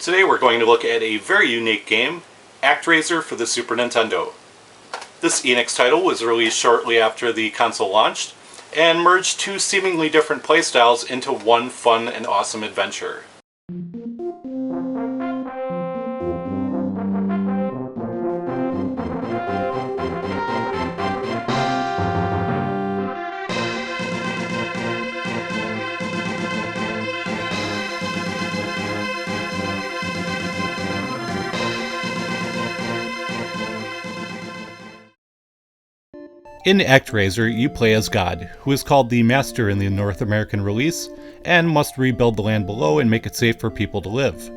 Today we're going to look at a very unique game, Actraiser for the Super Nintendo. This Enix title was released shortly after the console launched, and merged two seemingly different playstyles into one fun and awesome adventure. In Actraiser, you play as God, who is called the Master in the North American release, and must rebuild the land below and make it safe for people to live.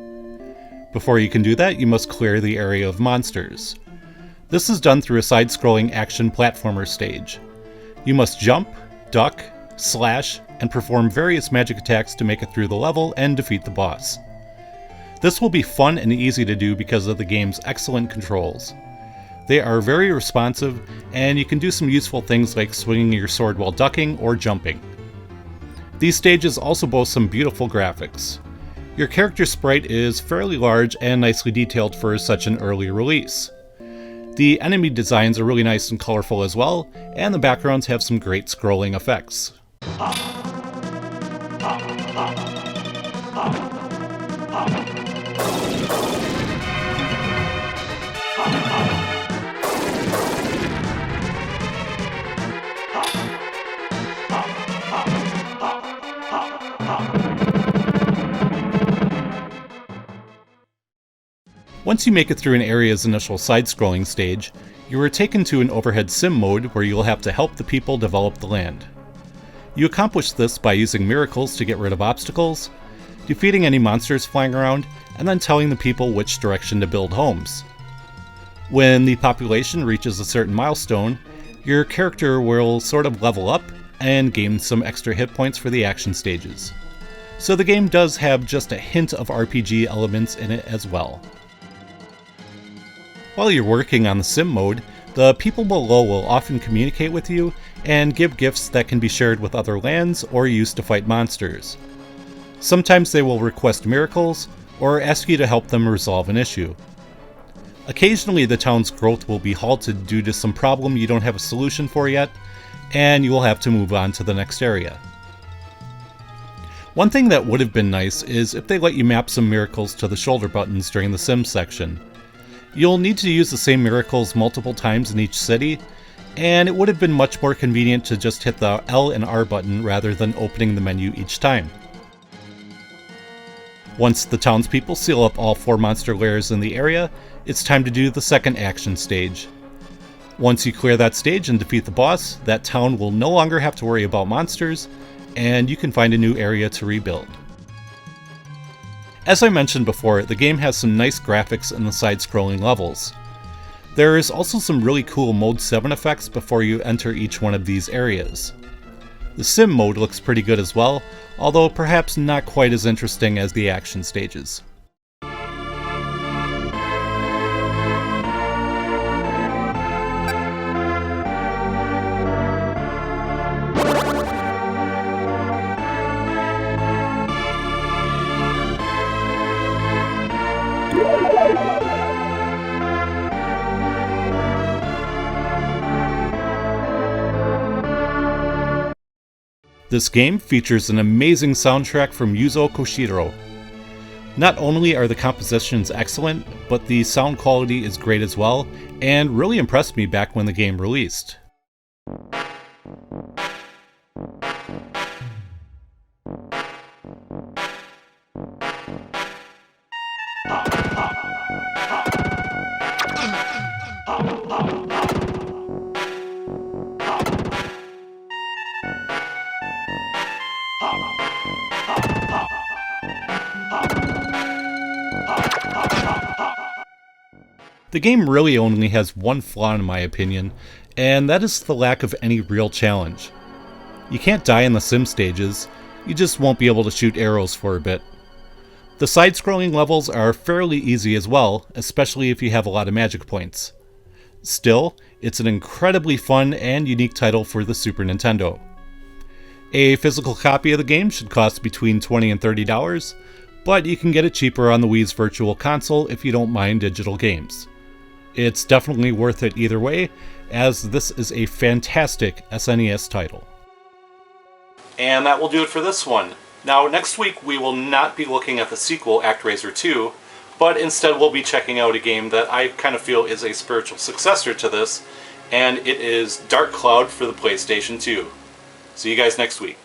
Before you can do that, you must clear the area of monsters. This is done through a side-scrolling action platformer stage. You must jump, duck, slash, and perform various magic attacks to make it through the level and defeat the boss. This will be fun and easy to do because of the game's excellent controls. They are very responsive, and you can do some useful things like swinging your sword while ducking or jumping. These stages also boast some beautiful graphics. Your character sprite is fairly large and nicely detailed for such an early release. The enemy designs are really nice and colorful as well, and the backgrounds have some great scrolling effects. Once you make it through an area's initial side-scrolling stage, you are taken to an overhead sim mode where you will have to help the people develop the land. You accomplish this by using miracles to get rid of obstacles, defeating any monsters flying around, and then telling the people which direction to build homes. When the population reaches a certain milestone, your character will sort of level up and gain some extra hit points for the action stages. So the game does have just a hint of RPG elements in it as well. While you're working on the sim mode, the people below will often communicate with you and give gifts that can be shared with other lands or used to fight monsters. Sometimes they will request miracles or ask you to help them resolve an issue. Occasionally the town's growth will be halted due to some problem you don't have a solution for yet, and you will have to move on to the next area. One thing that would have been nice is if they let you map some miracles to the shoulder buttons during the sim section. You'll need to use the same miracles multiple times in each city, and it would have been much more convenient to just hit the L and R button rather than opening the menu each time. Once the townspeople seal up all 4 monster lairs in the area, it's time to do the second action stage. Once you clear that stage and defeat the boss, that town will no longer have to worry about monsters, and you can find a new area to rebuild. As I mentioned before, the game has some nice graphics in the side-scrolling levels. There is also some really cool Mode 7 effects before you enter each one of these areas. The sim mode looks pretty good as well, although perhaps not quite as interesting as the action stages. This game features an amazing soundtrack from Yuzo Koshiro. Not only are the compositions excellent, but the sound quality is great as well, and really impressed me back when the game released. The game really only has one flaw in my opinion, and that is the lack of any real challenge. You can't die in the sim stages, you just won't be able to shoot arrows for a bit. The side-scrolling levels are fairly easy as well, especially if you have a lot of magic points. Still, it's an incredibly fun and unique title for the Super Nintendo. A physical copy of the game should cost between $20 and $30, but you can get it cheaper on the Wii's Virtual Console if you don't mind digital games. It's definitely worth it either way, as this is a fantastic SNES title. And that will do it for this one. Now, next week we will not be looking at the sequel, Actraiser 2, but instead we'll be checking out a game that I kind of feel is a spiritual successor to this, and it is Dark Cloud for the PlayStation 2. See you guys next week.